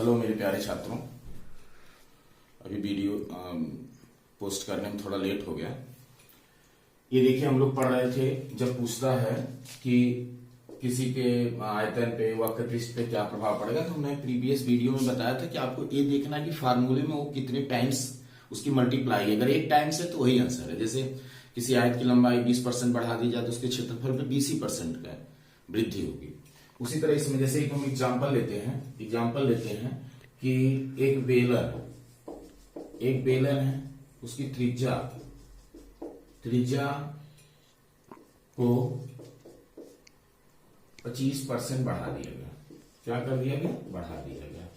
Hello मेरे प्यारे छात्रों, अभी वीडियो पोस्ट करने में थोड़ा लेट हो गया। ये देखिए, हम लोग पढ़ रहे थे जब पूछता है कि किसी के आयतन पे वक्र पृष्ठ पे क्या प्रभाव पड़ेगा, तो मैं प्रीवियस वीडियो में बताया था कि आपको ये देखना है कि फार्मूले में वो कितने टाइम्स उसकी मल्टीप्लाई, अगर 1 टाइम्स है तो वही आंसर है। जैसे किसी आयत की लंबाई 20% बढ़ा दी जाए तो उसके क्षेत्रफल पे 20% का वृद्धि होगी। उसी तरह इसमें जैसे एक हम एग्जाम्पल लेते हैं कि एक बेलन है, उसकी त्रिज्या को 25% बढ़ा दिया गया। क्या कर दिया गया? बढ़ा दिया गया।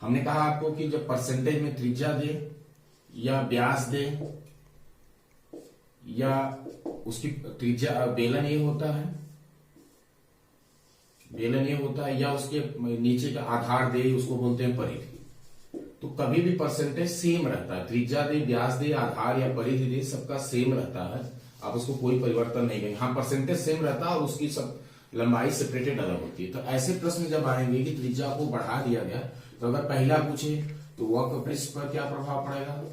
हमने कहा आपको कि जब परसेंटेज में त्रिज्या दे या व्यास दे या उसकी त्रिज्या बेलन ये होता है या उसके नीचे का आधार दे, उसको बोलते हैं परिधि। तो कभी भी परसेंटेज सेम रहता है, त्रिज्या दे, व्यास दे, आधार या परिधि दे, सबका सेम रहता है। आप उसको कोई परिवर्तन नहीं करेंगे। हाँ, परसेंटेज सेम रहता है और उसकी सब लंबाई सेपरेटेड अलग होती है। तो ऐसे प्रश्न जब आएंगे कि त्रिज्या को बढ़ा दिया गया, तो अगर पहला पूछे तो वक्र पृष्ठ पर क्या प्रभाव पड़ेगा,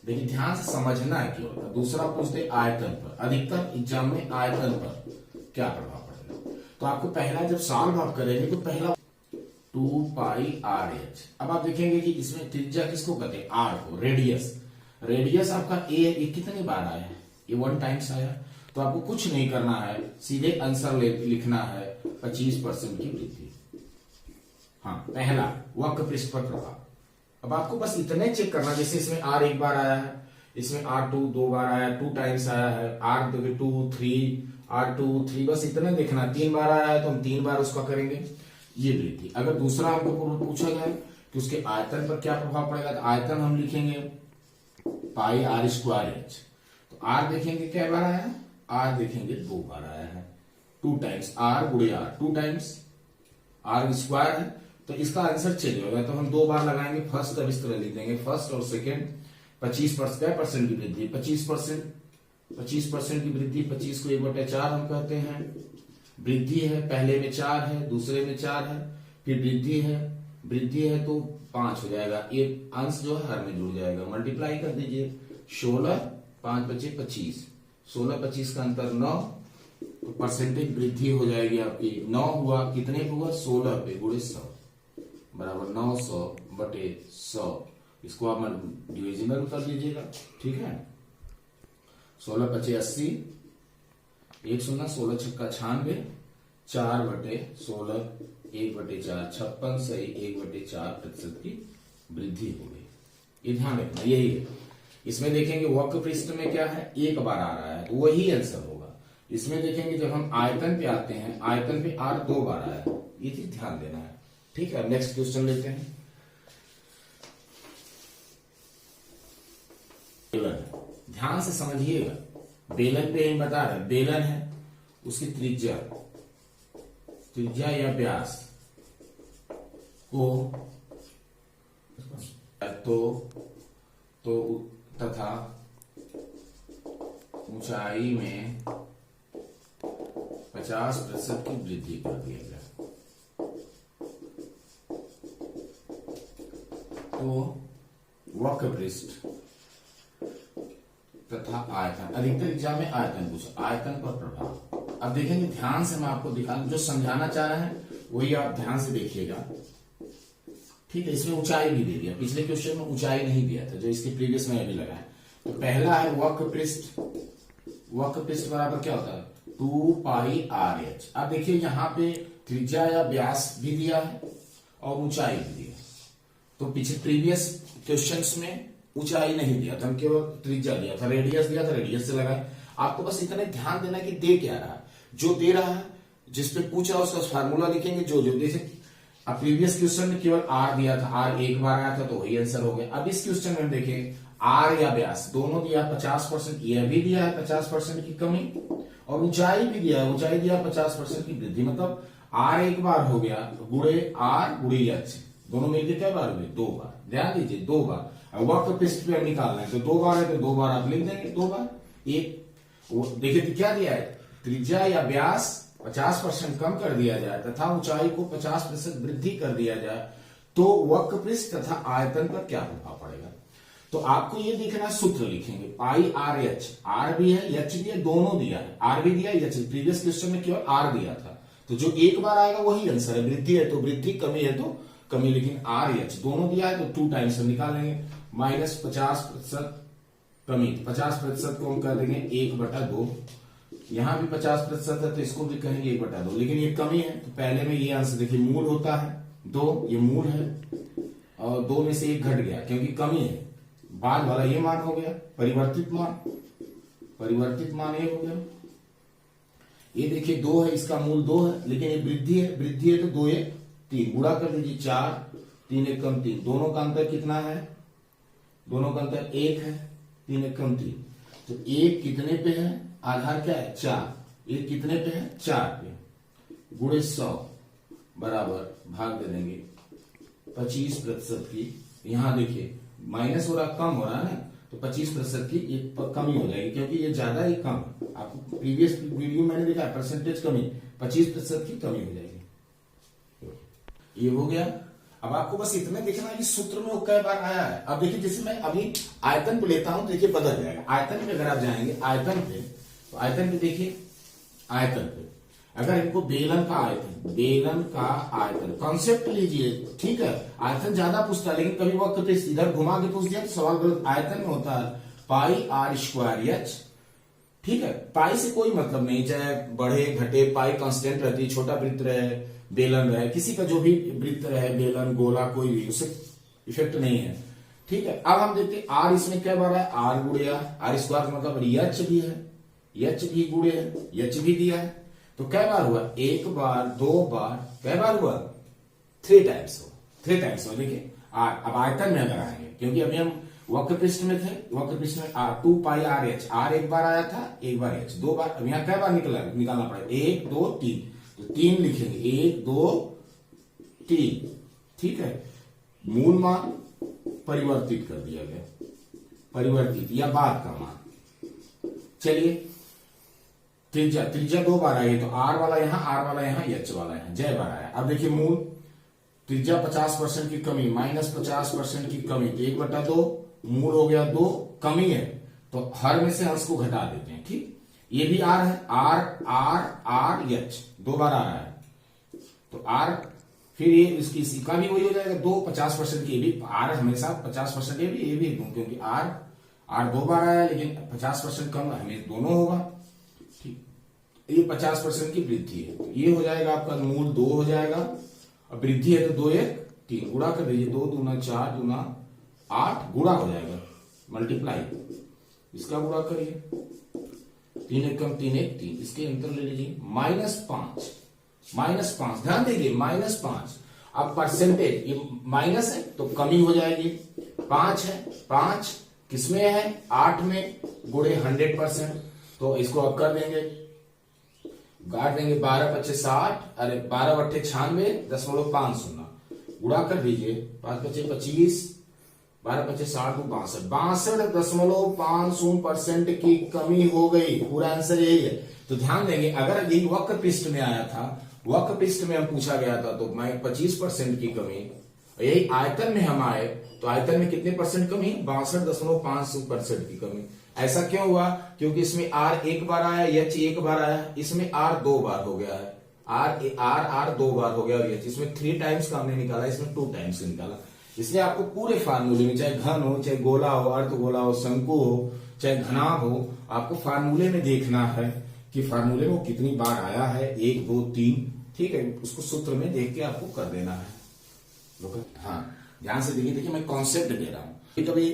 देखिए ध्यान से समझना है केवल। दूसरा पूछते आयतन पर, अधिकतर एग्जाम में आयतन पर क्या प्रभाव पड़ेगा। तो आपको पहला जब सॉल्व आप करेंगे तो पहला 2πr/h। अब आप देखेंगे कि इसमें त्रिज्या किसको कहते हैं? आर को। रेडियस आपका ए कितने बार आया है? ये 1 टाइम्स आया। तो आपको कुछ नहीं करना है, सीधे आंसर लिखना है 25% की वृद्धि। हाँ, पहला वक्र पृष्ठ पर प्रभाव। अब आपको बस इतने चेक करना, जैसे इसमें आर 1 बार आया है, इसमें R2 2 बार आया, 2 टाइम्स आया है, R2 3, R2 3, बस इतना देखना। 3 बार आया है तो हम 3 बार उसका करेंगे ये वृद्धि। अगर दूसरा हमको पूछा जाए कि उसके आयतन पर क्या प्रभाव पड़ेगा, तो आयतन हम लिखेंगे πr²h। तो R देखेंगे क्या बार आया है? R देखेंगे 2 बार आया है। 2 टाइम्स R गुणे R, 2 टाइम्स R² है। तो इसका आंसर चेंज होगा। तो हम 2 बार लगाएंगे। फर्स्ट अब इस तरह लिख देंगे, फर्स्ट और सेकेंड। 25% की वृद्धि, 25% की वृद्धि। 25 को 1/4 हम कहते हैं। वृद्धि है, पहले में 4 है, दूसरे में 4 है, फिर वृद्धि है तो 5 हो जाएगा। ये अंश जो है हर में जुड़ जाएगा। मल्टीप्लाई कर दीजिए, 16 5 बचे 25, 16 25 का अंतर 9। तो परसेंटेज वृद्धि हो जाएगी आपकी 9 हुआ। कितने पे हुआ? 16 पे गुणे 100 बराबर 900/100। इसको आप डिविजिबल कर लीजिएगा, ठीक है। 16 × 80, 1 0, 16 छक्का 96, 4/16, 1/4 56, सही 1/4% की वृद्धि हो गई। ये ध्यान रखना, यही है। इसमें देखेंगे वक्र पृष्ठ में क्या है? 1 बार आ रहा है तो वही आंसर होगा। इसमें देखेंगे जब हम आयतन पे आते हैं, आयतन पे R 2 बार आया है, ये चीज ध्यान देना है, ठीक है। नेक्स्ट क्वेश्चन लेते हैं। बेलन, ध्यान से समझिएगा। बेलन पे हम बता रहे, बेलन है, उसकी त्रिज्या या व्यास को तो तथा ऊंचाई में 50% की वृद्धि कर दिया गया। तो वक्र पृष्ठ तथा आयतन, अधिकतर एग्जाम में आयतन पूछा, आयतन पर प्रभाव। अब देखेंगे, ध्यान से मैं आपको दिखा, जो समझाना चाह रहे हैं वही आप ध्यान से देखिएगा, ठीक है। इसमें ऊंचाई भी दे दिया, पिछले क्वेश्चन में ऊंचाई नहीं दिया था, जो इसके प्रीवियस में अभी लगा है। तो पहला है वक्र पृष्ठ बराबर क्या होता है? 2πr/h। अब देखिए यहाँ पे त्रिज्या या व्यास भी दिया है और ऊंचाई भी दिया है। तो पिछले प्रीवियस क्वेश्चंस में ऊंचाई नहीं दिया था, हम केवल त्रिज्या दिया था, रेडियस दिया था, रेडियस से लगाए। आपको बस इतना ध्यान देना कि दे क्या रहा है, जो दे रहा है, जिसपे पूछ रहा है उसका फार्मूला लिखेंगे। जो जैसे अब प्रीवियस क्वेश्चन में केवल R दिया था, R 1 बार आया था तो वही आंसर हो गया। अब इस क्वेश्चन में देखें, R या व्यास दोनों दिया 50%, यह भी दिया है 50% की कमी, और ऊंचाई भी दिया है, ऊंचाई दिया 50% की वृद्धि। मतलब R 1 बार हो गया गुणे R गुणे h, दोनों मिलकर क्या बार हुए? 2 बार। ध्यान दीजिए, 2 बार। वक्र पृष्ठ पे निकालना है तो 2 बार है तो 2 बार आप लिख देंगे, 2 बार। एक देखिए क्या दिया है? त्रिज्या या व्यास 50% कम कर दिया जाए तथा ऊंचाई को 50% वृद्धि कर दिया जाए तो वक्र पृष्ठ तथा आयतन पर क्या प्रभाव पड़ेगा। तो आपको ये देखना, सूत्र लिखेंगे पाई आर एच, आर भी है एच भी है, दोनों दिया है, आर भी दिया एच। प्रीवियस क्वेश्चन में केवल आर दिया था, तो जो एक बार आएगा वही आंसर है। वृद्धि है तो वृद्धि, कमी है तो कमी, लेकिन आर एच दोनों दिया है तो 2 टाइम्स हम निकालेंगे। -50% कमी, 50% को हम कर देंगे 1/2। यहां भी 50% है तो इसको भी कहेंगे 1/2, लेकिन ये कमी है तो पहले में ये आंसर देखिए, मूल होता है 2, ये मूल है और 2 में से 1 घट गया क्योंकि कमी है। बाद वाला ये मान हो गया परिवर्तित मान, परिवर्तित मान ये हो गया। ये देखिए 2 है, इसका मूल 2 है, लेकिन ये वृद्धि है, वृद्धि है तो 2 1 3 गुणा कर दीजिए 4, 3 1 कम 3, दोनों का अंतर कितना है, दोनों का अंतर 1 है, 3 1 कम 3, तो 1 कितने पे है, आधार क्या है 4, 1 कितने पे है 4 पे, गुणे 100 बराबर भाग दे देंगे 25% की। यहां देखिए माइनस हो रहा, कम हो रहा है ना, तो 25% की ये कमी हो जाएगी क्योंकि ये ज्यादा ही कम। आपको प्रीवियस वीडियो मैंने देखा परसेंटेज कमी, 25% की कमी हो जाएगी। ये हो गया। अब आपको बस इतना देखना है कि सूत्र में वो कई बार आया है। अब देखिए जैसे मैं अभी आयतन पे लेता हूं तो देखिए बदल जाएगा। आयतन पे अगर आप जाएंगे आयतन पे, तो आयतन पे देखिए, आयतन पे अगर इनको बेलन का आयतन, बेलन का आयतन कॉन्सेप्ट लीजिए, ठीक है। आयतन ज्यादा पूछता है लेकिन कभी वक्त पे इधर घुमा के पूछ दिया तो सवाल गलत। आयतन में होता है पाई आर स्क्वायर एच, ठीक है। पाई से कोई मतलब नहीं, चाहे बढ़े घटे, पाई कांस्टेंट रहती है, छोटा वृत्त रहे, बेलन रहे, किसी का जो भी वृत्त रहे, बेलन गोला कोई भी, उससे इफेक्ट नहीं है, ठीक है। अब हम देखते हैं आर इसमें क्या बार है, आर गुड़े आर स्क्वायर मतलब एच भी है, एच भी गुड़े है, एच भी दिया है, तो कै बार हुआ, 1 बार 2 बार, कै बार हुआ 3 टाइम्स हो, 3 टाइम्स हो। देखिए अब आयतन में अगर आएंगे, क्योंकि अभी हम वक्र पृष्ठ में थे, वक्र पृष्ठ में 2 पाई आर एच, आर 1 बार आया था, 1 बार एच 2 बार, अब यहां कै बार निकालना पड़ेगा 1 2 3, तो 3 लिखेंगे 1 2 3, ठीक है। मूल मान परिवर्तित कर दिया गया, परिवर्तित या बाद का मान। चलिए त्रिज्या, त्रिज्या 2 बार आई है तो आर वाला यहां, आर वाला यहां, एच वाला यहां, जय बार आया। अब देखिए मूल त्रिज्या 50% की कमी, -50% की कमी, तो 1/2 मूल हो गया 2, कमी है तो हर में से अंश को घटा देते हैं, ठीक। ये भी आर है, आर आर आर एच 2 बार आ रहा है तो आर, फिर ये इसका भी वही हो जाएगा 2, 50% की, ये भी आर हमेशा 50%, ये भी क्योंकि आर 2 बार आया लेकिन 50% कम हमें दोनों होगा, ये 50% की वृद्धि है, तो ये हो जाएगा आपका मूल 2 हो जाएगा, अब वृद्धि है तो 2 1 3 गुणा कर दीजिए, 2 दूना 4 दूना 8 गुणा हो जाएगा, मल्टीप्लाई, इसका गुणा करिए, 3 1 कम 3 1 3, इसके अंतर ले लीजिए -5, ध्यान दीजिए -5। अब परसेंटेज ये माइनस है तो कमी हो जाएगी, 5 है, 5 किसमें है 8 में, गुणे 100%, तो इसको अब कर देंगे, काट देंगे 12 5 60, अरे 12 8 96.50 गुणा कर दीजिए, 5 5 25, 12 5 60 62.50% की कमी हो गई। पूरा आंसर यही है। तो ध्यान देंगे अगर यही वक्र पृष्ठ में आया था, वक्र पृष्ठ में हम पूछा गया था तो 25% की कमी, यही आयतन में हम आए तो आयतन में कितने परसेंट कमी, 62.5% की कमी। ऐसा क्यों हुआ, क्योंकि इसमें आर 1 बार आया, एच 1 बार आया, इसमें आर 2 बार हो गया है, आर 2 बार हो गया, और एच इसमें 3 टाइम्स का हमने निकाला, इसमें 2 टाइम्स निकाला। इसलिए आपको पूरे फार्मूले में, चाहे घन हो, चाहे गोला हो, अर्धगोला हो, शंकु हो, चाहे घनाभ हो, आपको फार्मूले में देखना है कि फार्मूले में वो कितनी बार आया है, 1 2 3, ठीक है। उसको सूत्र में देख के आपको कर देना है। हाँ ध्यान से देखिए, मैं कॉन्सेप्ट दे रहा हूं, कभी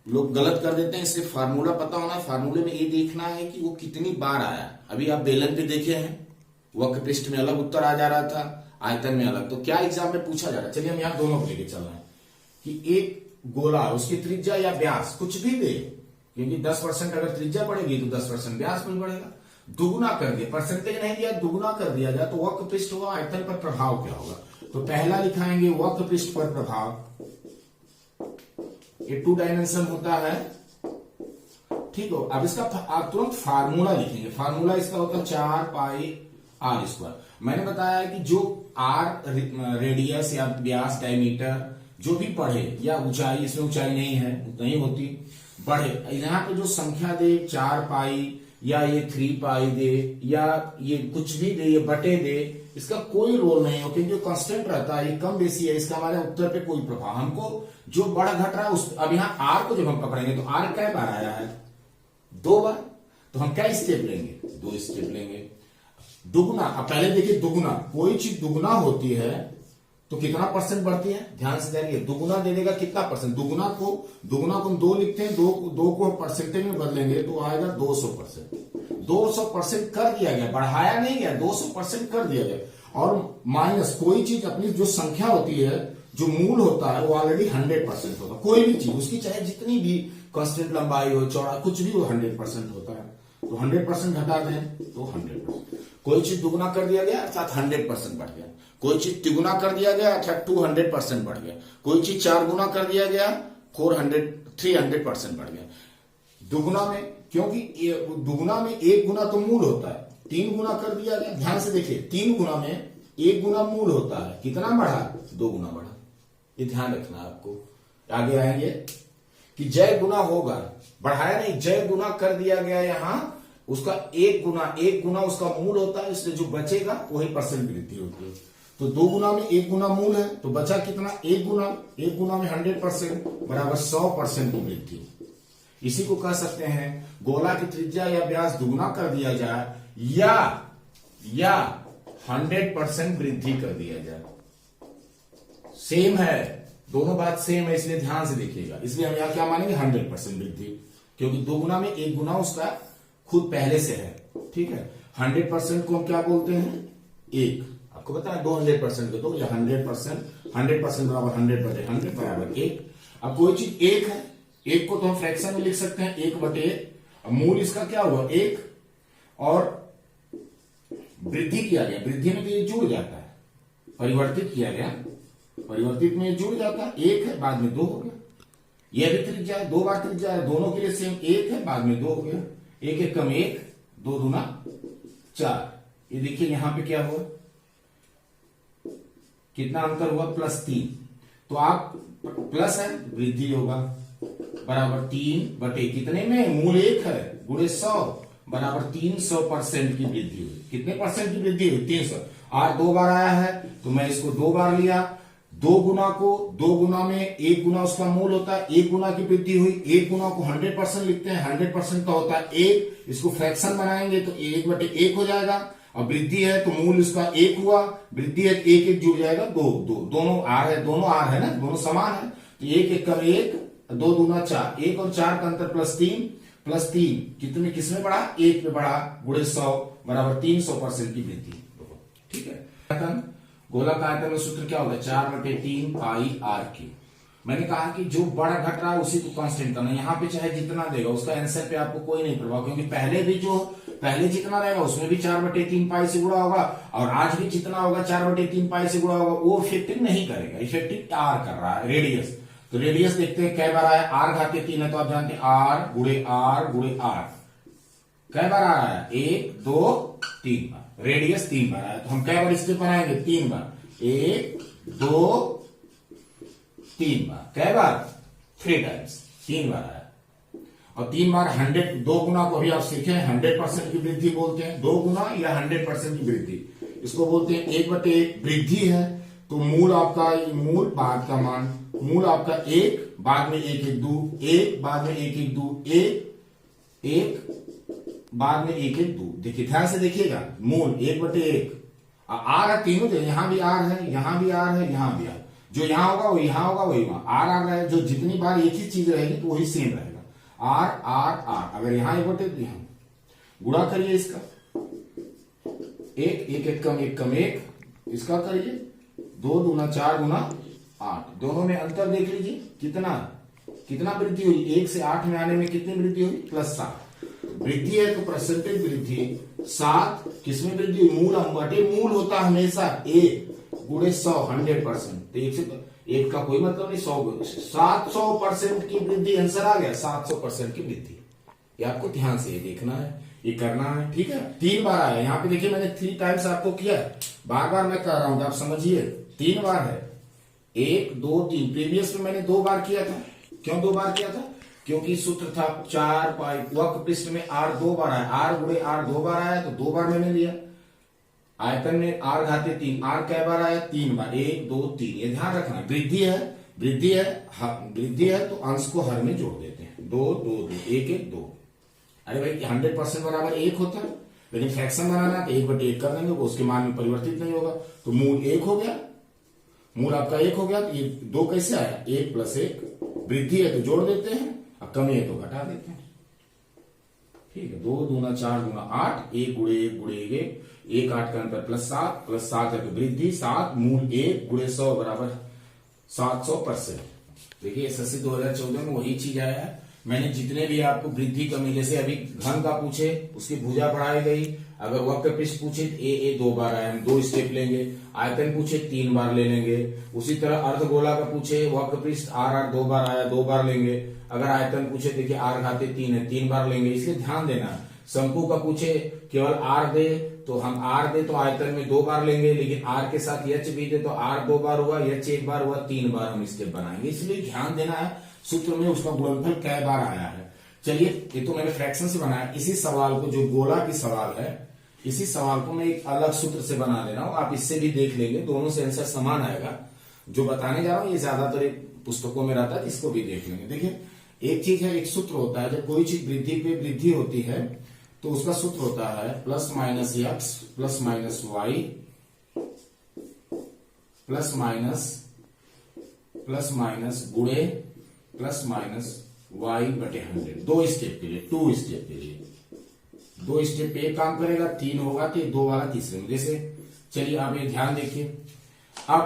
लोग गलत कर देते हैं, इसलिए फार्मूला पता होना है। फार्मूले में ये देखना है कि वो कितनी बार आया। अभी आप बेलन पे देखे हैं, वक्र पृष्ठ में अलग उत्तर आ जा रहा था, आयतन में अलग, तो क्या एग्जाम में पूछा जा रहा है। चलिए हम यहाँ दोनों को लेके चल रहे हैं कि एक गोला, उसकी त्रिज्या या व्यास कुछ भी दे, क्योंकि 10% अगर त्रिज्या बढ़ेगी तो 10% व्यास भी बढ़ेगा, दुगुना कर दिया, परसेंटेज नहीं दिया, दुगुना कर दिया जाए तो वक्र पृष्ठ हुआ, आयतन पर प्रभाव क्या होगा। तो पहला लिखाएंगे वक्र पृष्ठ पर प्रभाव, ये 2 डायमेंशन होता है, ठीक हो। अब इसका आप तुरंत फार्मूला लिखेंगे, फार्मूला इसका होता है 4 पाई आर स्क्वायर। मैंने बताया कि जो आर रेडियस या व्यास डायमीटर जो भी बढ़े या ऊंचाई, इसमें ऊंचाई नहीं है, नहीं होती, बढ़े, यहाँ पे जो संख्या दे 4 पाई या ये 3 पाई दे या ये कुछ भी दे, ये बटे दे, इसका कोई रोल नहीं हो, क्योंकि जो कांस्टेंट रहता है ये कम बेसी है, इसका हमारे उत्तर पे कोई प्रभाव, हमको जो बढ़ घट रहा है उस, अब यहाँ आर को जब हम पकड़ेंगे तो आर कै बार आया है? 2 बार, तो हम क्या स्टेप लेंगे? 2 स्टेप लेंगे। दुगुना, अब पहले देखिए दुगुना, कोई चीज दुगुना होती है तो कितना परसेंट बढ़ती है? ध्यान से जानिए, दुगुना दे देगा कितना परसेंट? दुगुना को हम 2 लिखते हैं, 2 को परसेंटेज में बदलेंगे तो आएगा 200%। 200% कर दिया गया, बढ़ाया नहीं गया, 200% कर दिया गया। और माइनस, कोई चीज अपनी जो संख्या होती है, जो मूल होता है वो ऑलरेडी 100% होता है, कोई भी चीज, उसकी चाहे जितनी भी कांस्टेंट लंबाई हो, चौड़ा, कुछ भी, वो 100% होता है। तो 100% घटा दें तो 100%। कोई चीज दुगुना कर दिया गया अर्थात 100% बढ़ गया, कोई चीज तिगुना कर दिया गया अर्थात 200% बढ़ गया, कोई चीज 4 गुना कर दिया गया 300% बढ़ गया। दुगुना में, क्योंकि दुगुना में 1 गुना तो मूल होता है, 3 गुना कर दिया गया, ध्यान से देखिए, 3 गुना में 1 गुना मूल होता है, कितना बढ़ा? 2 गुना बढ़ा। ये ध्यान रखना आपको। आगे आएंगे कि जय गुना होगा, बढ़ाया नहीं, जय गुना कर दिया गया, यहां उसका 1 गुना उसका मूल होता है, इसलिए जो बचेगा वही परसेंट वृद्धि होती है। तो 2 गुना में 1 गुना मूल है, तो बचा कितना? 1 गुना में 100% बराबर 100% की वृद्धि। इसी को कह सकते हैं गोला की त्रिज्या या व्यास दुगुना कर दिया जाए या 100% वृद्धि कर दिया जाए। सेम है, दोनों बात सेम है, इसलिए ध्यान से देखिएगा। इसलिए हम यहां क्या मानेंगे? 100% वृद्धि, क्योंकि 2 गुना में 1 गुना उसका खुद पहले से है, ठीक है। 100% को हम क्या बोलते हैं? 1। आपको पता है 200% को तो, या 100% बराबर 100 बटे 100 बराबर 1। अब कोई चीज 1 है, 1 को तो हम फ्रैक्शन में लिख सकते हैं 1 बटे 1। मूल इसका क्या हुआ? 1, और वृद्धि किया गया, वृद्धि में तो ये जुड़ जाता है, परिवर्तित किया गया, परिवर्तित में जुड़ जाता है, 1 है बाद में 2 हो गया। यह भी त्रिज्या है, 2 बार त्रिज्या है, दोनों के लिए सेम, 1 है बाद में 2 हो गया, 1 1 कम 1, 2 दूना 4। ये देखिए यहां पे क्या हुआ, कितना अंतर हुआ? +3। तो आप प्लस है, वृद्धि होगा, बराबर 3 बटे कितने में? मूल 1 है, गुणे 100 बराबर 300% की वृद्धि हुई। कितने परसेंट की वृद्धि हुई? 300। आज 2 बार आया है तो मैं इसको 2 बार लिया। 2 गुना में 1 गुना उसका मूल होता है, 1 गुना की वृद्धि हुई। 1 गुना को 100% लिखते हैं, 100% का होता है 1, इसको फ्रैक्शन बनाएंगे तो 1 बटे 1 हो जाएगा। अब वृद्धि है तो मूल इसका 1 हुआ, वृद्धि है 1 1 जुड़ जाएगा 2 2, दोनों आर है ना, दोनों समान है, तो 1 1 कम 1, 2 दूना 4, 1 और 4 का अंतर +3 कितने, किसमें बढ़ा? 1 पे बढ़ा, गुणे 100 बराबर 300% की वृद्धि, ठीक है। गोला का आयतन में सूत्र क्या होगा? 4/3 पाई आर क्यूब। मैंने कहा कि जो बड़ा घट रहा है उसी को कांस्टेंट करना, यहाँ पे चाहे जितना देगा उसका आंसर पे आपको कोई नहीं प्रभाव, क्योंकि पहले जितना रहेगा उसमें भी 4/3 पाई से गुणा होगा, और आज भी जितना होगा 4/3 पाई से गुणा होगा, वो इफेक्टिव नहीं करेगा, इफेक्टिव आर कर रहा है, रेडियस। तो रेडियस देखते हैं कै बार आया? r घाते 3 है तो आप जानते हैं r गुणे r कै बार आ रहा है? 1 2 3 बार, रेडियस 3 बार आया, तो हम कै बार स्टेप बनाएंगे? 3 बार, 1 2 3 बार, कै बार? 3 टाइम्स, 3 बार आया। और 3 बार 2 गुना को अभी आप सीखे 100% की वृद्धि बोलते हैं, 2 गुना या 100% की वृद्धि, इसको बोलते हैं 1/1 वृद्धि है। तो मूल आपका, मूल बाद का मान, मूल आपका 1, बाद में 1 1 2, 1 बाद में 1 1 2, 1 बाद में 1 1 2। देखिए ध्यान से देखिएगा, मूल 1/1 आर है, तीनों जगह, यहां भी आर है, यहां भी आर है, यहां भी आर, जो यहां होगा वो यहां होगा, वही वहां आर रहा है, जो जितनी बार एक ही चीज रहेगी तो वही सेम रहेगा, आर आर आर। अगर यहां 1/1 तो यहां गुणा करिए इसका, 1 1 कम 1 कम 1, इसका करिए 2 दूना 4 गुना 8, दोनों में अंतर देख लीजिए, कितना वृद्धि हुई? 1 से 8 में आने में कितनी वृद्धि हुई? +7 वृद्धि है, तो परसेंटेज वृद्धि 7, किसमें वृद्धि हुई? मूल बटे मूल होता हमेशा 1 गुणे 100, 100%, तो 1 से 1 का कोई मतलब नहीं, 100 700% की वृद्धि, आंसर आ गया 700% की वृद्धि। ये आपको ध्यान से ये देखना है, ये करना है, ठीक है। 3 बार आया, यहाँ पे देखिए मैंने 3 टाइम्स आपको किया है, बार बार मैं कर रहा हूं, आप समझिए 3 बार है, 1 2 3। प्रीवियस में मैंने 2 बार किया था, क्यों 2 बार किया था? क्योंकि सूत्र था 4 पाई, वक्र पृष्ठ में r 2 बार आया, r गुणे r 2 बार आया तो 2 बार मैंने लिया। आयतन में r घाते 3, r कै बार आया? 3 बार, 1 2 3। ये ध्यान रखना, वृद्धि है, वृद्धि है तो अंश को हर में जोड़ देते हैं, 2 2 2, 1 1 2। अरे भाई 100% बराबर 1 होता है, लेकिन फ्रैक्शन बनाना तो 1/1 कर देंगे, वो उसके मान में परिवर्तित नहीं होगा, तो मूल 1 हो गया, मूल आपका 1 हो गया। तो ये 2 कैसे आया? 1 + 1, वृद्धि है तो जोड़ देते हैं, और कमी है तो घटा देते हैं, ठीक है। 2 दूना 4 दूना 8, 1 गुणे 1 गुणे 1, 1 8 का अंतर +7 है तो वृद्धि 7, मूल 1 गुणे 100 बराबर 700%। देखिए एसएससी 2014 में वही चीज आया है। मैंने जितने भी आपको वृद्धि कमी, जैसे अभी घन का पूछे उसकी भुजा बढ़ाई गई, अगर वक्र पृष्ठ पूछे ए 2 बार आया, हम 2 स्टेप लेंगे। आयतन पूछे 3 बार ले लेंगे। उसी तरह अर्धगोला का पूछे वक्र पृष्ठ आर 2 बार आया, 2 बार लेंगे। अगर आयतन पूछे देखिए r घाते 3 है, 3 बार लेंगे। इसलिए ध्यान देना, शंकु का पूछे केवल r दे तो हम r दे तो आयतन में 2 बार लेंगे, लेकिन r के साथ h भी दे तो r 2 बार हुआ, h 1 बार हुआ, 3 बार हम स्टेप बनाएंगे। इसलिए ध्यान देना है सूत्र में उसका गुणनफल कै बार आया है। चलिए ये तो मैंने फ्रैक्शन से बनाया, इसी सवाल को जो गोला की सवाल है, इसी सवाल को मैं एक अलग सूत्र से बना ले रहा हूं, आप इससे भी देख लेंगे, दोनों से आंसर समान आएगा। जो बताने जा रहा हूं ये ज्यादातर पुस्तकों में रहता है, इसको भी देख लेंगे। देखिए एक चीज है, एक सूत्र होता है, जब कोई चीज वृद्धि पे वृद्धि होती है तो उसका सूत्र होता है +-x +-y +- गुणे +-y/100। 2 स्टेप के लिए, 2 स्टेप के लिए, 2 स्टेप पे एक काम करेगा, 3 होगा तो 2 वाला तीसरे में। जैसे चलिए आप ये ध्यान देखिए, अब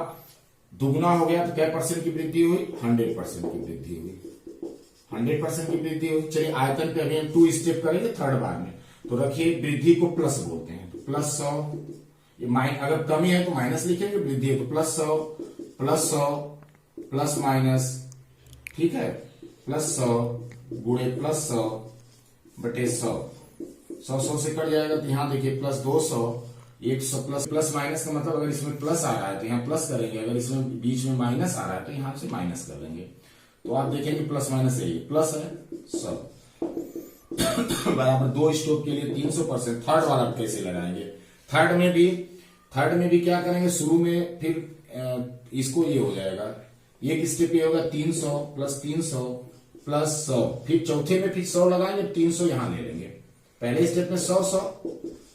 दुगना हो गया तो क्या % की वृद्धि हुई? 100% की वृद्धि हुई, 100% की वृद्धि हुई। चलिए आयतन पे अभी हम 2 स्टेप करेंगे थर्ड बार में, तो रखिए वृद्धि को प्लस बोलते हैं, तो +100। ये अगर कमी है तो माइनस लिखेंगे, वृद्धि है तो +100 प्लस-माइनस, ठीक है, +100 गुणे +100/100, 100 से कट जाएगा तो यहां देखिए +200, 100 प्लस माइनस का मतलब अगर इसमें प्लस आ रहा है तो यहाँ प्लस करेंगे, अगर इसमें बीच में माइनस आ रहा है तो यहां से माइनस कर देंगे। तो आप देखेंगे प्लस माइनस यही प्लस है, सब बराबर 2 स्टोव के लिए 300%। थर्ड वाला कैसे लगाएंगे? थर्ड में भी क्या करेंगे, शुरू में फिर इसको ये हो जाएगा, एक स्टेप ये होगा 300 + 300 + 100, फिर चौथे में फिर 100 लगाएंगे, 300 यहां ले लेंगे। पहले स्टेप में 100,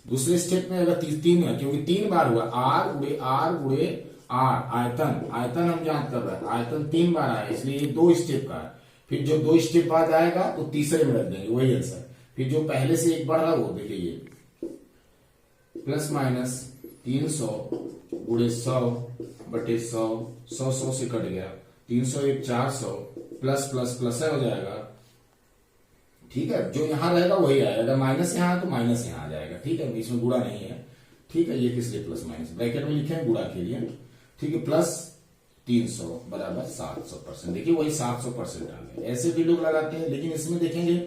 दूसरे स्टेप में अगर 3 है, क्योंकि 3 बार हुआ, r गुणे r आयतन हम ज्ञात कर रहे हैं, आयतन 3 बार आया, इसलिए ये 2 स्टेप का है। फिर जो 2 स्टेप बाद आएगा तो तीसरे में रख देंगे, वही आंसर। फिर जो पहले से एक बढ़ रहा वो देखिए, ये +-300 गुणे 100/100, 100 से कट गया, 300 × 400 प्लस है हो जाएगा, ठीक है। जो यहां रहेगा वही आएगा, अगर माइनस यहां है तो माइनस यहां आ जाएगा, ठीक है, इसमें गुणा नहीं है, ठीक है। ये किस लिए +-, ब्रैकेट में लिखे हैं गुणा के लिए, ठीक है। +300 बराबर 700%, देखिए वही 700% आ गया। ऐसे भी लोग लगाते हैं, लेकिन इसमें देखेंगे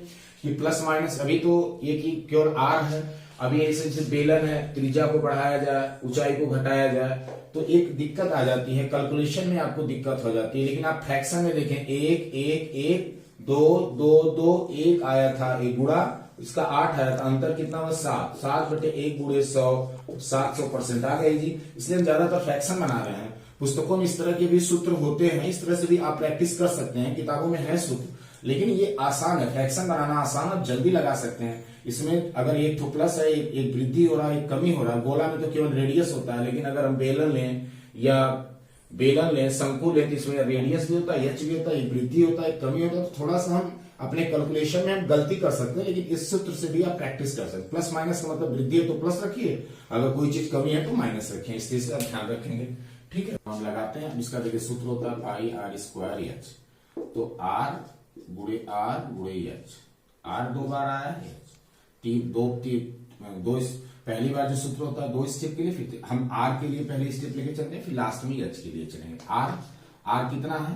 कि +-, अभी तो एक ही केवल r है, अभी ऐसे बेलन है, त्रिज्या को बढ़ाया जाए, ऊंचाई को घटाया जाए तो एक दिक्कत आ जाती है, कैलकुलेशन में आपको दिक्कत हो जाती है। लेकिन आप फ्रैक्शन में देखें, 1 1 1 2 2 2 1 आया था, एक गुणा इसका 8 आया था, अंतर कितना हुआ? 7/1 गुणे 100, 700% आ गई जी। इसलिए हम ज्यादातर फ्रैक्शन बना रहे हैं। पुस्तकों में इस तरह के भी सूत्र होते हैं, इस तरह से भी आप प्रैक्टिस कर सकते हैं, किताबों में है सूत्र, लेकिन ये आसान है, फ्रैक्शन बनाना आसान है, जल्दी लगा सकते हैं। इसमें अगर एक तो प्लस है, एक वृद्धि हो रहा है, एक कमी हो रहा है। गोला में तो केवल रेडियस होता है, लेकिन अगर हम बेलन लें शंकु लें तो इसमें रेडियस भी होता है, एच भी होता है, एक वृद्धि होता है, कमी होता है। तो थोड़ा सा हम अपने कैलकुलेशन में हम गलती कर सकते हैं, लेकिन इस सूत्र से भी आप प्रैक्टिस कर सकते हैं। +-, का मतलब वृद्धि है तो प्लस रखिए, अगर कोई चीज कमी है तो माइनस रखिए, इस चीज का ध्यान रखेंगे, ठीक है। हम लगाते हैं, इसका देखिए सूत्र होता है πr²h, तो r गुणे h, r 2 बार आया है, 2 पहली बार जो सूत्र होता है 2 स्टेप के लिए, फिर हम r के लिए पहले स्टेप लेके चलते हैं, फिर लास्ट में h के लिए चलेंगे। r कितना है?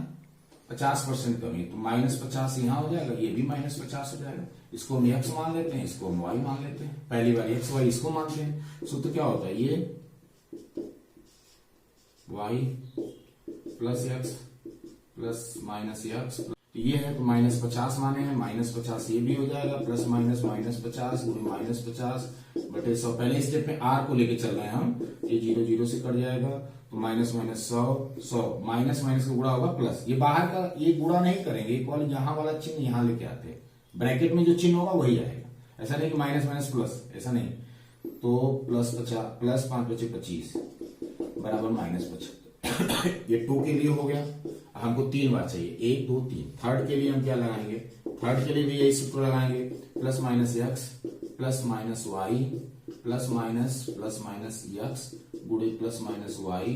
50% कमी, तो -50 यहां हो जाएगा, ये भी -50 हो जाएगा। इसको हम x मान लेते हैं, इसको हम y मान लेते हैं, पहली बार x y इसको मानते हैं। सूत्र क्या होता है, ये y plus x plus minus x, ये है तो -50 माने हैं, -50 ये भी हो जाएगा, प्लस माइनस -50 गुणे -50 बटे 100। पहले स्टेप में r को लेके चल रहे हैं हम, ये 0 0 से कट जाएगा, तो माइनस 100 माइनस का गुणा होगा प्लस, ये बाहर का ये गुणा नहीं करेंगे, एक यहाँ वाला चिन्ह यहाँ लेके आते हैं, ब्रैकेट में जो चिन्ह होगा वही आएगा, ऐसा नहीं कि माइनस प्लस, ऐसा नहीं। तो प्लस 50 प्लस 5 बचे 25 बराबर -75। ये 2 के लिए हो गया, हमको 3 बार चाहिए, 1 2 3। थर्ड के लिए हम क्या लगाएंगे, थर्ड के लिए भी यही सूत्र लगाएंगे, plus minus x plus minus y plus minus x गुणे प्लस माइनस y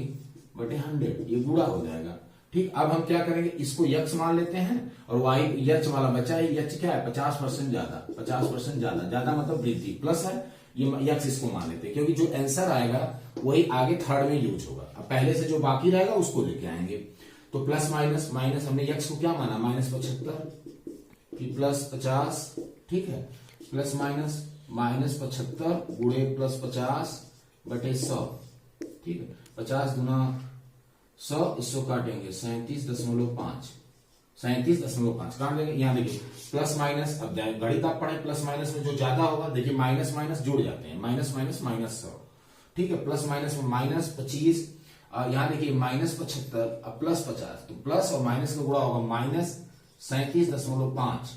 बटे 100, ये गुणा हो जाएगा। ठीक, अब हम क्या करेंगे, इसको x मान लेते हैं और y h वाला बचा है, h क्या है 50% ज्यादा, 50% ज्यादा मतलब वृद्धि, प्लस है ये x इसको मान लेते हैं, क्योंकि जो आंसर आएगा वही आगे थर्ड में यूज होगा। अब पहले से जो बाकी रहेगा उसको लेके आएंगे, तो प्लस माइनस हमने x को क्या माना -75 फिर प्लस 50, ठीक है, प्लस -75 गुणे प्लस 50 बटे 100, ठीक है, 50 गुना 100, इसको काटेंगे 37.5 काट देंगे। यहाँ देखिए प्लस माइनस, अब गणित आप पढ़े, प्लस माइनस में जो ज्यादा होगा देखिए माइनस माइनस जुड़ जाते हैं, -100, ठीक है, प्लस माइनस में -25, यहाँ देखिए -75 अब प्लस 50, तो प्लस और माइनस का गुणा होगा -37.5,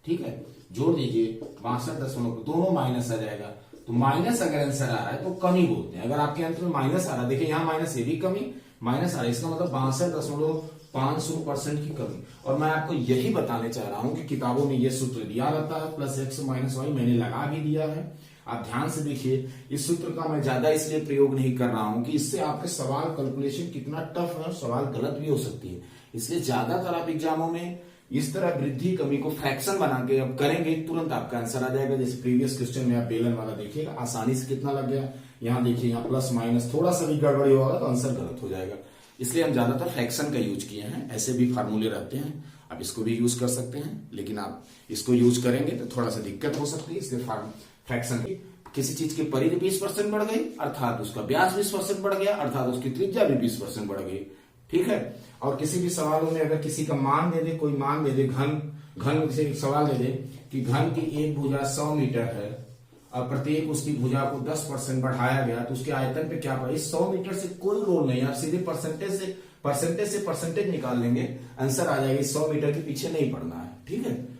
ठीक है, जोड़ दीजिए 62, दोनों माइनस आ जाएगा। तो माइनस अगर आंसर आ रहा है तो कमी बोलते हैं, अगर आपके अंत में माइनस आ रहा है, देखिए यहाँ माइनस, ये भी कमी, माइनस आ रहा है, इसका मतलब 62.5% की कमी। और मैं आपको यही बताने चाह रहा हूं कि किताबों में ये सूत्र दिया रहता है, प्लस x माइनस y मैंने लगा भी दिया है, आप ध्यान से देखिए। इस सूत्र का मैं ज्यादा इसलिए प्रयोग नहीं कर रहा हूं कि इससे आपके सवाल कैलकुलेशन कितना टफ है और सवाल गलत भी हो सकती है, इसलिए ज्यादातर आप एग्जामों में इस तरह वृद्धि कमी को फ्रैक्शन बना के अब करेंगे, तुरंत आपका आंसर आ जाएगा। जैसे प्रीवियस क्वेश्चन में आप बेलन वाला देखिएगा, आसानी से कितना लग गया, यहाँ देखिए, यहाँ प्लस माइनस थोड़ा सा भी गड़बड़ी होगा तो आंसर गलत हो जाएगा, इसलिए हम ज्यादातर फ्रैक्शन का यूज किए हैं। ऐसे भी फार्मूले रहते हैं, आप इसको भी यूज कर सकते हैं, लेकिन आप इसको यूज करेंगे तो थोड़ा सा दिक्कत हो सकती है, इसलिए फ्रैक्शन की किसी चीज की परिधि 20% बढ़ गई अर्थात उसका व्यास 20% बढ़ गया, अर्थात उसकी त्रिज्या भी 20% बढ़ गई, ठीक है। और किसी भी सवालों में अगर किसी का मान दे दे, कोई मान दे दे, घन से सवाल दे दे कि घन की एक भुजा 100 मीटर है और प्रत्येक उसकी भुजा को 10% बढ़ाया गया, तो उसके आयतन पे क्या पड़ा, इस 100 मीटर से कोई रोल नहीं, आप सीधे परसेंटेज से परसेंटेज निकाल लेंगे, आंसर आ जाएगा, 100 मीटर के पीछे नहीं पड़ना है, ठीक है।